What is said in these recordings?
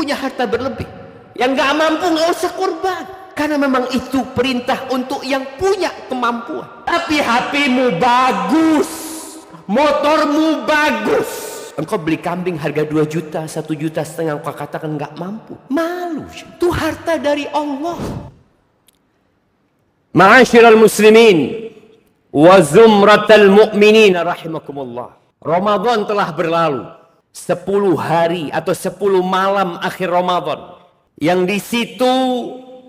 punya harta berlebih. Yang nggak mampu nggak usah korban, karena memang itu perintah untuk yang punya kemampuan. Tapi HP-mu bagus, motormu bagus, engkau beli kambing harga 2 juta, 1,5 juta, engkau katakan nggak mampu. Malu. Itu harta dari Allah. Ma'asyiral muslimin wa zumratal mu'minin rahimakumullah. Ramadan telah berlalu. 10 hari atau 10 malam akhir Ramadan. Yang di situ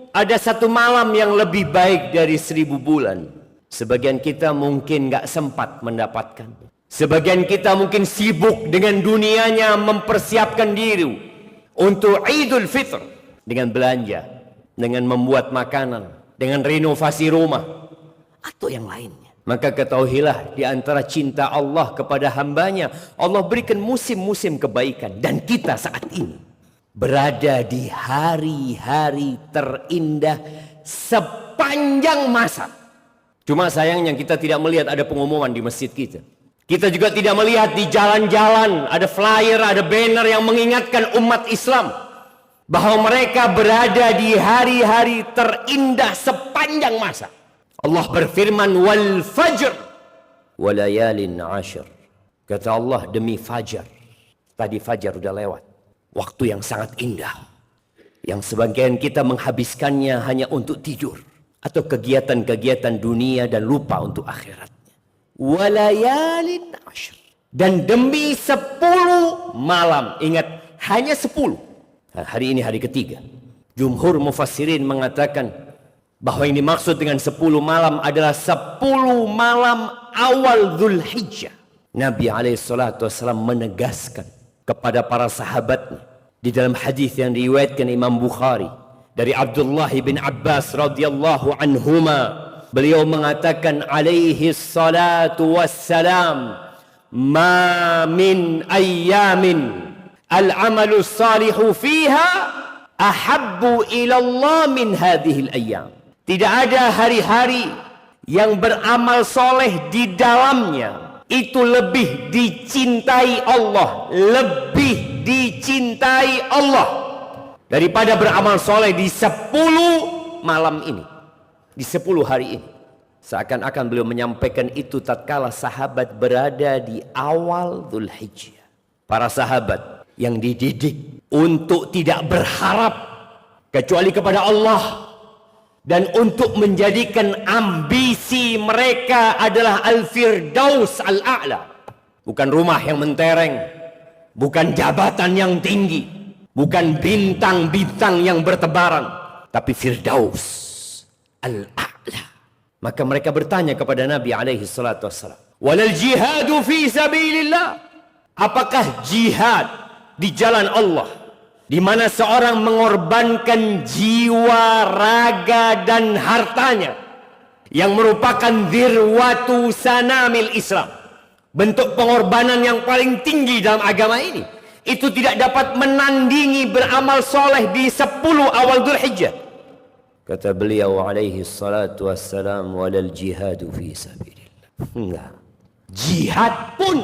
ada 1 malam yang lebih baik dari 1000 bulan. Sebagian kita mungkin nggak sempat mendapatkan. Sebagian kita mungkin sibuk dengan dunianya, mempersiapkan diri untuk Idul Fitr. Dengan belanja, dengan membuat makanan, dengan renovasi rumah, atau yang lainnya. Maka ketahuilah, di antara cinta Allah kepada hambanya, Allah berikan musim-musim kebaikan. Dan kita saat ini berada di hari-hari terindah sepanjang masa. Cuma sayangnya kita tidak melihat ada pengumuman di masjid kita. Kita juga tidak melihat di jalan-jalan ada flyer, ada banner yang mengingatkan umat Islam bahwa mereka berada di hari-hari terindah sepanjang masa. Allah berfirman, wal fajr walayalin ashir. Kata Allah, demi fajar. Tadi fajar udah lewat. Waktu yang sangat indah, yang sebagian kita menghabiskannya hanya untuk tidur atau kegiatan-kegiatan dunia dan lupa untuk akhiratnya. Walayalin ashir. Dan demi 10 malam. Ingat, hanya 10. Nah, hari ini hari ketiga. Jumhur mufassirin mengatakan bahwa yang dimaksud dengan 10 malam adalah 10 malam awal Dzulhijjah. Nabi SAW menegaskan kepada para sahabatnya di dalam hadis yang diriwayatkan Imam Bukhari dari Abdullah bin Abbas radhiyallahu anhuma, beliau mengatakan alaihi salatu wassalam, ma min ayyamin al-amalu salihu fiha ahabbu ila Allah min hadhihi al-ayyam. Tidak ada hari-hari yang beramal soleh di dalamnya itu lebih dicintai Allah, lebih dicintai Allah daripada beramal soleh di 10 malam ini, di 10 hari ini. Seakan-akan beliau menyampaikan itu tatkala sahabat berada di awal Dzulhijjah. Para sahabat yang dididik untuk tidak berharap kecuali kepada Allah, dan untuk menjadikan ambisi mereka adalah Al-Firdaus Al-A'la. Bukan rumah yang mentereng, bukan jabatan yang tinggi, bukan bintang-bintang yang bertebaran, tapi Firdaus Al-A'la. Maka mereka bertanya kepada Nabi alaihi salatu wassalam, walal jihadu fi sabilillah. Apakah jihad di jalan Allah, di mana seorang mengorbankan jiwa, raga, dan hartanya, yang merupakan dirwatu sanamil Islam, bentuk pengorbanan yang paling tinggi dalam agama ini, itu tidak dapat menandingi beramal soleh di 10 awal Dzulhijjah. Kata beliau alaihi salatu wassalam, walal jihadu fi sabilillah. Enggak, jihad pun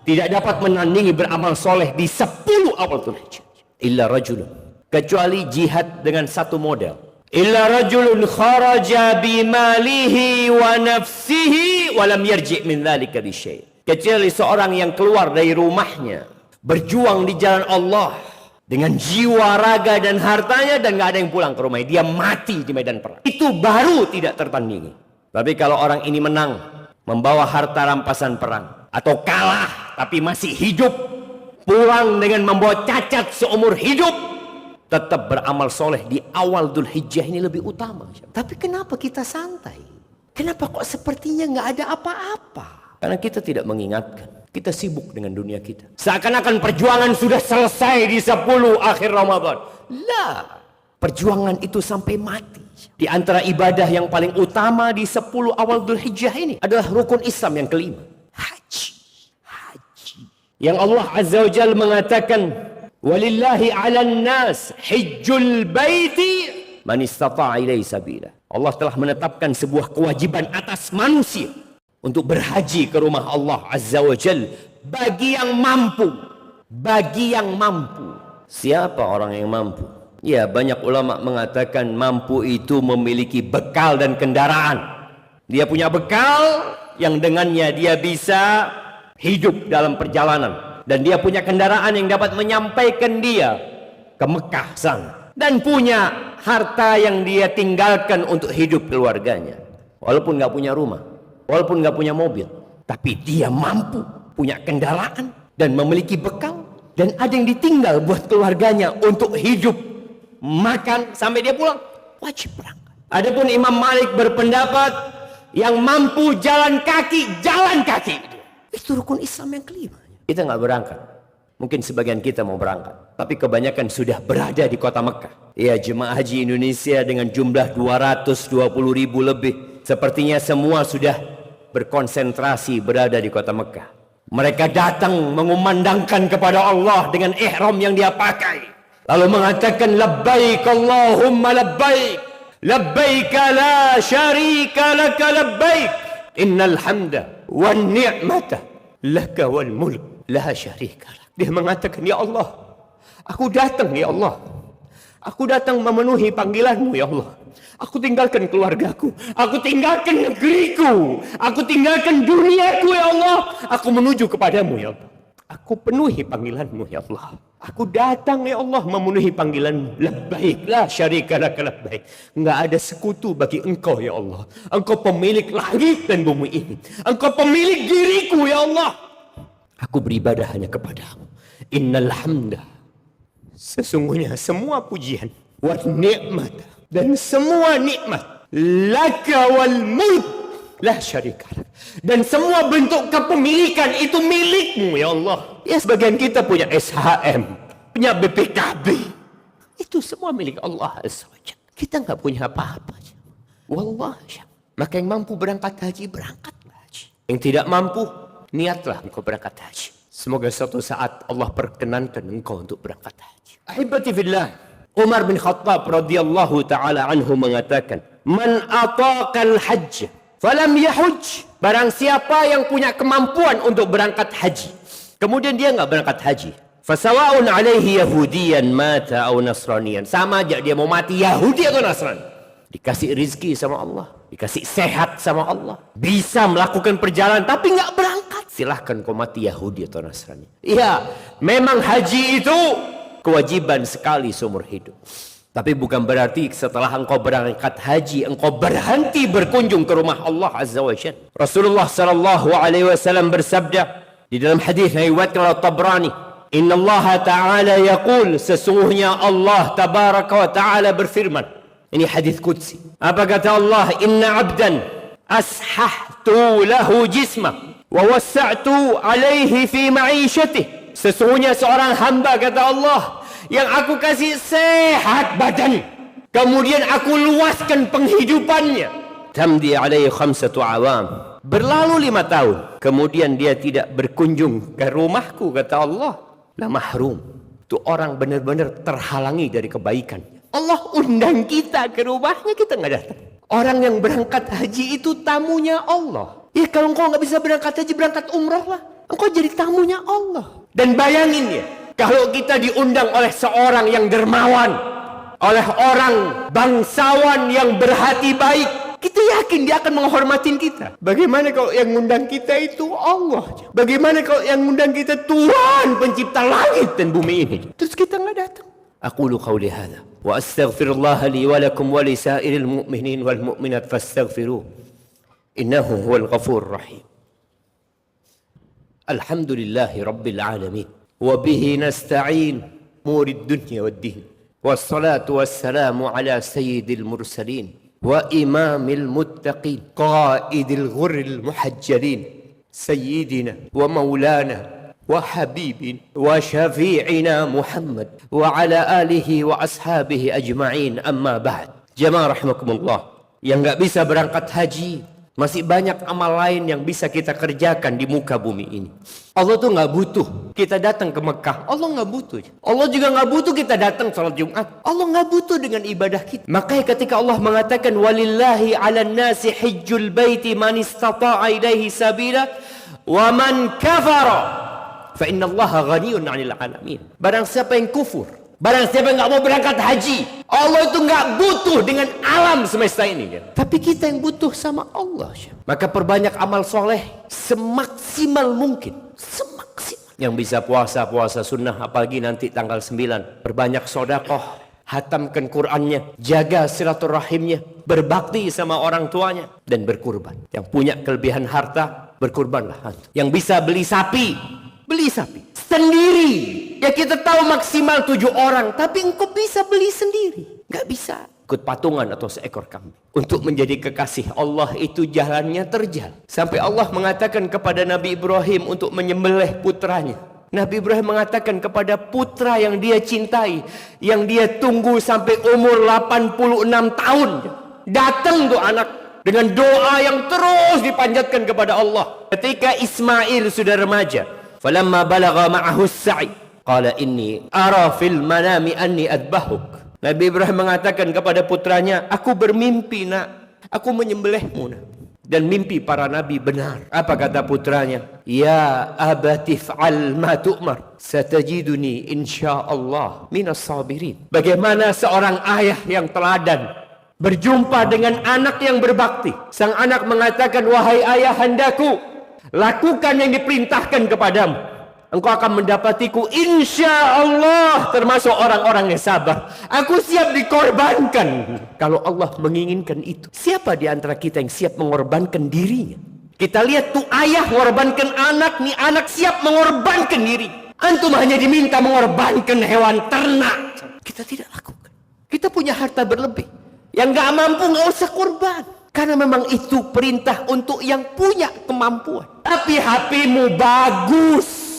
tidak dapat menandingi beramal soleh di 10 awal Dzulhijjah. Illa rajulun, kecuali jihad dengan satu model. Illa rajulun kharaja bimalihi wa nafsihi wa lam yarji' min dzalika bi syai'. Kecuali seorang yang keluar dari rumahnya, berjuang di jalan Allah dengan jiwa, raga, dan hartanya, dan gak ada yang pulang ke rumahnya, dia mati di medan perang. Itu baru tidak tertandingi. Tapi kalau orang ini menang, membawa harta rampasan perang, atau kalah tapi masih hidup, pulang dengan membawa cacat seumur hidup, tetap beramal soleh di awal Dzulhijjah ini lebih utama. Tapi kenapa kita santai? Kenapa kok sepertinya nggak ada apa-apa? Karena kita tidak mengingatkan. Kita sibuk dengan dunia kita. Seakan-akan perjuangan sudah selesai di 10 akhir Ramadan. Lah, perjuangan itu sampai mati. Di antara ibadah yang paling utama di 10 awal Dzulhijjah ini adalah rukun Islam yang kelima, haji. Yang Allah Azza wa Jalla mengatakan, walillahi 'alan nas hajjul baiti man istata'a ilaihi sabila. Allah telah menetapkan sebuah kewajiban atas manusia untuk berhaji ke rumah Allah Azza wa Jalla bagi yang mampu. Bagi yang mampu. Siapa orang yang mampu? Ya, banyak ulama mengatakan mampu itu memiliki bekal dan kendaraan. Dia punya bekal yang dengannya dia bisa hidup dalam perjalanan, dan dia punya kendaraan yang dapat menyampaikan dia ke Mekah sana, dan punya harta yang dia tinggalkan untuk hidup keluarganya. Walaupun nggak punya rumah, walaupun nggak punya mobil, tapi dia mampu punya kendaraan dan memiliki bekal, dan ada yang ditinggal buat keluarganya untuk hidup, makan sampai dia pulang, wajib berangkat. Adapun Imam Malik berpendapat yang mampu jalan kaki, itu rukun Islam yang kelima. Kita nggak berangkat. Mungkin sebagian kita mau berangkat, tapi kebanyakan sudah berada di kota Mekah. Ya, jemaah haji Indonesia dengan jumlah 220.000 lebih, sepertinya semua sudah berkonsentrasi berada di kota Mekah. Mereka datang mengumandangkan kepada Allah dengan ihram yang dia pakai, lalu mengatakan labbaik Allahumma labbaik, labbaik la syarika laka labbaik, innal hamda wan ni'mata laka wal mulk la syarika lak. Dia mengatakan, ya Allah, aku datang ya Allah, aku datang memenuhi panggilanmu ya Allah. Aku tinggalkan keluargaku, aku tinggalkan negeriku, aku tinggalkan duniaku ya Allah. Aku menuju kepadamu ya Allah. Aku penuhi panggilanmu ya Allah. Aku datang ya Allah memenuhi panggilanmu. Labbaik la syarika laka labbaik. Enggak ada sekutu bagi engkau ya Allah. Engkau pemilik langit dan bumi ini. Engkau pemilik diriku ya Allah. Aku beribadah hanya kepadamu. Innal hamda, sesungguhnya semua pujian, wa ni'mata, dan semua nikmat, laka wal mulk la syarika lak, dan semua bentuk kepemilikan itu milikmu ya Allah. Ya, sebagian kita punya SHM, punya BPKB, itu semua milik Allah Azza wa Jalla. Kita nggak punya apa-apa. Wallahi. Maka yang mampu berangkat haji, berangkatlah haji. Yang tidak mampu, niatlah engkau berangkat haji. Semoga suatu saat Allah perkenankan engkau untuk berangkat haji. Ahibati fillah, Umar bin Khattab radhiyallahu taala anhu mengatakan, "Man ataqal hajj falam yahuj." Barang siapa yang punya kemampuan untuk berangkat haji, kemudian dia enggak berangkat haji, fasawa'un alaihi yahudiyan mata aw nasraniyan. Sama aja dia mau mati Yahudi atau Nasrani. Dikasih rizki sama Allah, dikasih sehat sama Allah, bisa melakukan perjalanan tapi enggak berangkat, silahkan kau mati Yahudi atau Nasrani. Iya, memang haji itu kewajiban sekali seumur hidup. Tapi bukan berarti setelah engkau berangkat haji, engkau berhenti berkunjung ke rumah Allah Azza wa Jalla. Rasulullah sallallahu alaihi wasallam bersabda di dalam hadis yang diriwayatkan oleh Tabrani, "Inna Allah Ta'ala yaqul," sesungguhnya Allah tabaraka wa ta'ala berfirman. Ini hadis qudsi. Apa kata Allah? "Inna 'abdan ashahtu lahu jismah wa wassa'tu alaihi fi ma'ishatih." Sesungguhnya seorang hamba, kata Allah, yang aku kasih sehat badan, kemudian aku luaskan penghidupannya. Tamdi alaihi khamsatu awam. Berlalu 5 tahun, kemudian dia tidak berkunjung ke rumahku, kata Allah. La mahrum. Itu orang benar-benar terhalangi dari kebaikan. Allah undang kita ke rumahnya, kita nggak datang. Orang yang berangkat haji itu tamunya Allah. Ya, kalau engkau nggak bisa berangkat haji, berangkat umrah lah. Engkau jadi tamunya Allah. Dan bayangin ya, kalau kita diundang oleh seorang yang dermawan, oleh orang bangsawan yang berhati baik, kita yakin dia akan menghormatin kita. Bagaimana kalau yang ngundang kita itu Allah? Bagaimana kalau yang ngundang kita Tuhan pencipta langit dan bumi ini? Terus kita nggak datang. Aqulu qawli hadha wa astaghfirullah li wa lakum wa li sa'iril mu'minin wal mu'minat fastaghfiruh innahu huwal ghafurur rahim. Alhamdulillahi rabbil alamin wa bihi nasta'in umurid dunya waddin wassalatu wassalamu ala sayyidil mursalin wa imamil muttaqin qaidil ghurril muhajjalin sayyidina wa maulana wa habibin wa syafi'ina Muhammad wa ala alihi wa ashabihi ajma'in, amma ba'd. Jamaah rahimakumullah, yang nggak bisa berangkat haji, masih banyak amal lain yang bisa kita kerjakan di muka bumi ini. Allah tuh nggak butuh kita datang ke Mekah. Allah nggak butuh. Allah juga nggak butuh kita datang salat Jumat. Allah nggak butuh dengan ibadah kita. Makanya ketika Allah mengatakan walillahi 'alan nasi hajjul baiti man istata'a ilaihi sabila wa man kafara fa innallaha ghaniyun 'anil 'alamin. Barang siapa yang kufur Barang siapa yang nggak mau berangkat haji, Allah itu nggak butuh dengan alam semesta ini. Tapi kita yang butuh sama Allah. Maka perbanyak amal soleh semaksimal mungkin. Semaksimal. Yang bisa puasa sunnah, apalagi nanti tanggal 9. Perbanyak sedekah, hatamkan Qur'annya, jaga silaturahimnya, berbakti sama orang tuanya, dan berkurban. Yang punya kelebihan harta, berkurbanlah. Yang bisa beli sapi sendiri. Ya kita tahu maksimal 7 orang, tapi engkau bisa beli sendiri. Nggak bisa ikut patungan atau seekor kambing. Untuk menjadi kekasih Allah itu jalannya terjal. Sampai Allah mengatakan kepada Nabi Ibrahim untuk menyembelih putranya. Nabi Ibrahim mengatakan kepada putra yang dia cintai, yang dia tunggu sampai umur 86 tahun. Datang tuh anak dengan doa yang terus dipanjatkan kepada Allah. Ketika Ismail sudah remaja, falamma balagha ma'ahu as-sa'i, qala inni ara fil manami anni adbahuk. Nabi Ibrahim mengatakan kepada putranya, aku bermimpi nak, aku menyembelihmu nak. Dan mimpi para nabi benar. Apa kata putranya? Ya abati fa'al ma tu'mar, satajiduni insyaallah minas sabirin. Bagaimana seorang ayah yang teladan berjumpa dengan anak yang berbakti. Sang anak mengatakan, wahai ayah handaku, lakukan yang diperintahkan kepadamu. Engkau akan mendapatiku insya Allah termasuk orang-orang yang sabar. Aku siap dikorbankan kalau Allah menginginkan itu. Siapa di antara kita yang siap mengorbankan dirinya? Kita lihat tuh ayah mengorbankan anak, nih anak siap mengorbankan diri. Antum hanya diminta mengorbankan hewan ternak. Kita tidak lakukan. Kita punya harta berlebih. Yang gak mampu gak usah korban. Karena memang itu perintah untuk yang punya kemampuan. Tapi HP-mu bagus,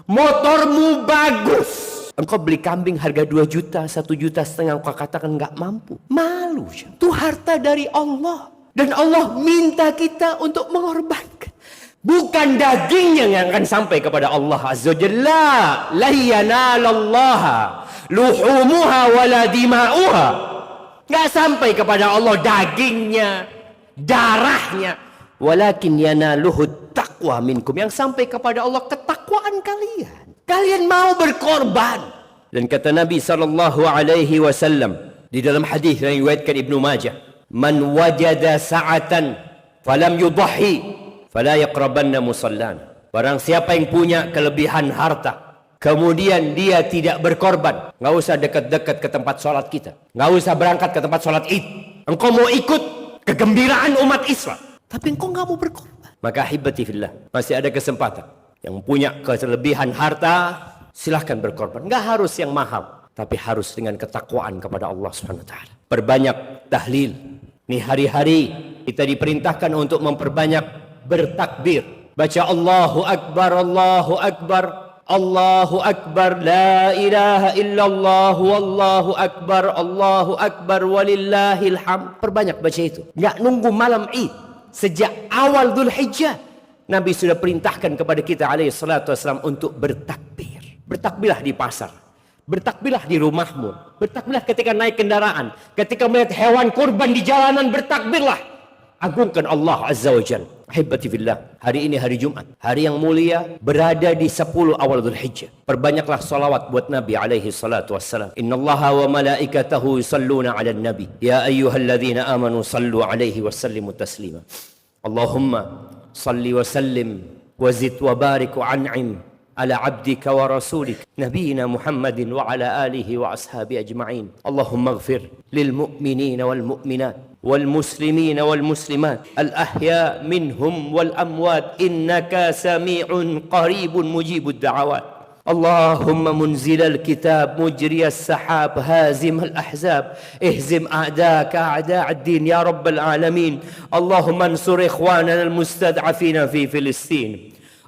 motormu bagus, engkau beli kambing harga 2 juta, 1,5 juta, engkau katakan nggak mampu. Malu. Itu harta dari Allah. Dan Allah minta kita untuk mengorbankan. Bukan dagingnya yang akan sampai kepada Allah Azza wa Jalla. La yanalallaha luhumuha wala dima'uha. Nggak sampai kepada Allah dagingnya, darahnya. Walakin yanaluhu taqwa minkum. Yang sampai kepada Allah ketakwaan kalian. Kalian mau berkorban. Dan kata Nabi SAW di dalam hadis yang diriwayatkan Ibnu Majah, man wajada sa'atan falam yudhi fala yaqrabanna musallana. Barang siapa yang punya kelebihan harta, kemudian dia tidak berkorban, nggak usah dekat-dekat ke tempat sholat kita, nggak usah berangkat ke tempat sholat Id. Engkau mau ikut kegembiraan umat Islam, tapi engkau nggak mau berkorban. Maka hibati fillah, masih ada kesempatan. Yang punya kelebihan harta, silahkan berkorban. Nggak harus yang mahal, tapi harus dengan ketakwaan kepada Allah Subhanahu wa taala. Perbanyak tahlil. Nih hari-hari kita diperintahkan untuk memperbanyak bertakbir. Baca Allahu Akbar, Allahu Akbar, Allahu Akbar, la ilaha illallah, wallahu akbar, Allahu Akbar, walillahil hamd. Perbanyak baca itu. Nggak nunggu malam Id. Sejak awal Dzulhijjah Nabi sudah perintahkan kepada kita alaihi salatu wassalam untuk bertakbir. Bertakbirlah di pasar, bertakbirlah di rumahmu, bertakbirlah ketika naik kendaraan, ketika melihat hewan kurban di jalanan, bertakbirlah. Agungkan Allah Azza wa Jalla. Ahibati fillah, hari ini hari Jumat, hari yang mulia, berada di 10 awal Dzulhijjah. Perbanyaklah salawat buat Nabi alaihi salatu wassalam. Innallaha wa malaikatahu yusalluna 'alan nabi. Ya ayyuhalladzina amanu sallu 'alaihi wa sallimu taslima. Allahumma salli wa sallim wa zid wa barik wa an'im ala 'abdika wa rasulik nabiyina Muhammadin wa ala alihi wa ashabi ajma'in. Allahumma ighfir lil mu'minina wal mu'minat والمسلمين والمسلمات الأحياء منهم والأموات إنك سميع قريب مجيب الدعوات. اللهم منزل الكتاب مجري السحاب هازم الأحزاب اهزم أعداءك أعداء الدين يا رب العالمين. اللهم انصر إخواننا المستضعفين في فلسطين.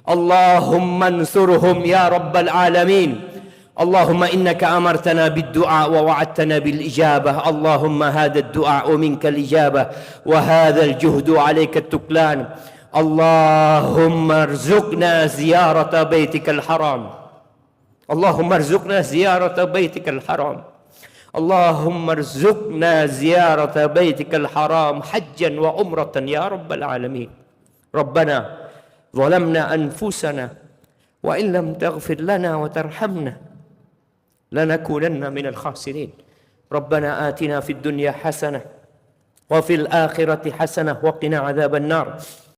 اللهم انصرهم يا رب العالمين. اللهم إنك أمرتنا بالدعاء ووعدتنا بالإجابة. اللهم هذا الدعاء منك الإجابة وهذا الجهد عليك التكلان. اللهم ارزقنا زيارة بيتك الحرام. اللهم ارزقنا زيارة بيتك الحرام. اللهم ارزقنا زيارة بيتك الحرام حجا وعمرة يا رب العالمين. ربنا ظلمنا أنفسنا وإن لم تغفر لنا وترحمنا lanakunanna minal khasirin. Rabbana atina fid dunya hasanah wa fil akhirati hasanah wa qina adzabannar.